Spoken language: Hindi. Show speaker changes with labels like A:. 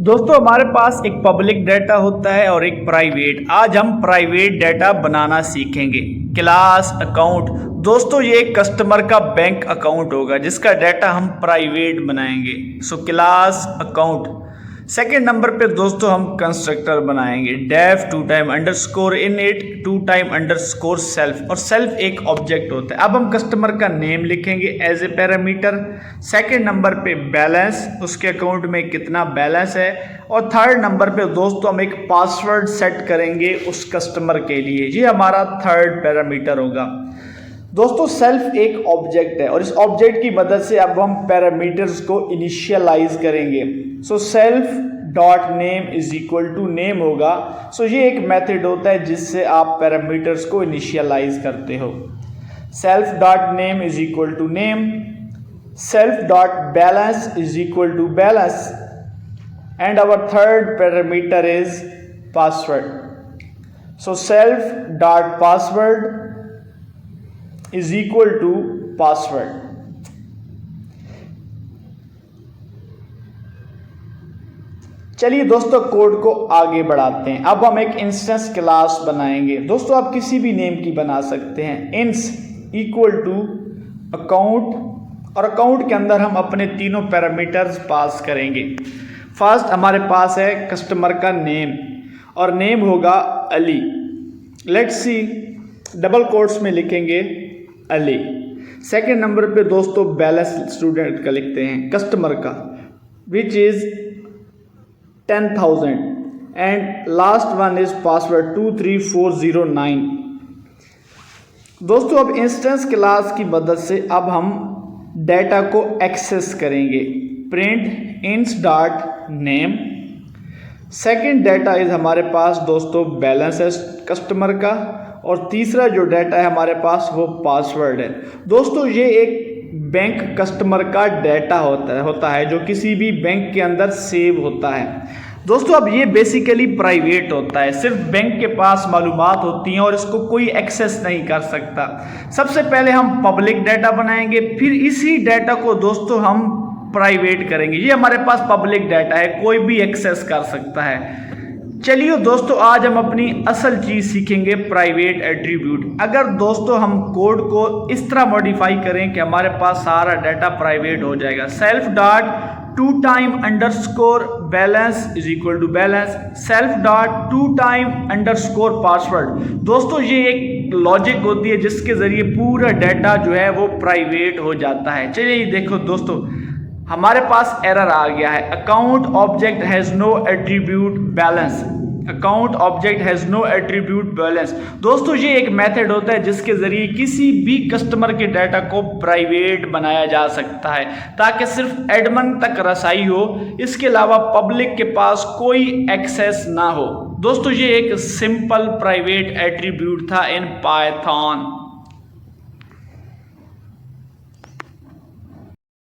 A: दोस्तों हमारे पास एक पब्लिक डाटा होता है और एक प्राइवेट। आज हम प्राइवेट डाटा बनाना सीखेंगे। क्लास अकाउंट, दोस्तों ये एक कस्टमर का बैंक अकाउंट होगा जिसका डाटा हम प्राइवेट बनाएंगे। So class account. Second number पे दोस्तों हम कंस्ट्रक्टर बनाएंगे def two time underscore init two time underscore self, और सेल्फ एक ऑब्जेक्ट होता है। अब हम कस्टमर का नेम लिखेंगे as a parameter. Second number पे बैलेंस, उसके अकाउंट में कितना बैलेंस है। और थर्ड नंबर पे दोस्तों हम एक पासवर्ड सेट करेंगे उस कस्टमर के लिए। ये हमारा थर्ड पैरामीटर होगा। दोस्तों सेल्फ एक ऑब्जेक्ट है और इस ऑब्जेक्ट की मदद से अब हम पैरामीटर्स को इनिशियलाइज करेंगे। So self dot name is equal to name होगा। सो ये एक मेथड होता है जिससे आप पैरामीटर्स को इनिशियलाइज करते हो। Self dot name is equal to name, self dot balance is equal to balance, and our third parameter is password. So self dot password is equal to password। चलिए दोस्तों कोड को आगे बढ़ाते हैं। अब हम एक इंस्टेंस क्लास बनाएंगे। दोस्तों आप किसी भी नेम की बना सकते हैं। इंस इक्वल टू अकाउंट, और अकाउंट के अंदर हम अपने तीनों पैरामीटर्स पास करेंगे। फर्स्ट हमारे पास है कस्टमर का नेम, और नेम होगा Ali. Let's see, double quotes में लिखेंगे अली। सेकेंड नंबर पे दोस्तों बैलेंस स्टूडेंट का लिखते हैं, कस्टमर का, which is 10,000, and last one is password 23409। दोस्तों अब इंस्टेंस क्लास की मदद से अब हम डाटा को एक्सेस करेंगे। प्रिंट इंस dot name. Second data is हमारे पास दोस्तों बैलेंस है कस्टमर का, और तीसरा जो डाटा है हमारे पास वो पासवर्ड है। दोस्तों ये एक बैंक कस्टमर का डाटा होता है जो किसी भी बैंक के अंदर सेव होता है। दोस्तों अब ये बेसिकली प्राइवेट होता है, सिर्फ बैंक के पास मालूमात होती हैं और इसको कोई एक्सेस नहीं कर सकता। सबसे पहले हम पब्लिक डाटा बनाएंगे, फिर इसी डाटा को दोस्तों हम प्राइवेट करेंगे। ये हमारे पास पब्लिक डाटा है, कोई भी एक्सेस कर सकता है। चलिए दोस्तों आज हम अपनी असल चीज़ सीखेंगे, प्राइवेट एट्रीब्यूट। अगर दोस्तों हम कोड को इस तरह मॉडिफाई करें कि हमारे पास सारा डाटा प्राइवेट हो जाएगा। Self dot two time underscore balance is equal to balance, self dot two time underscore password. दोस्तों ये एक लॉजिक होती है जिसके जरिए पूरा डाटा जो है वो प्राइवेट हो जाता है। चलिए देखो दोस्तों हमारे पास एरर आ गया है, account object has no attribute balance. Account object has no attribute balance. दोस्तों ये एक मेथड होता है जिसके जरिए किसी भी कस्टमर के डाटा को प्राइवेट बनाया जा सकता है ताकि सिर्फ एडमिन तक रसाई हो, इसके अलावा पब्लिक के पास कोई एक्सेस ना हो। दोस्तों ये एक सिंपल प्राइवेट एट्रीब्यूट था इन पाइथन।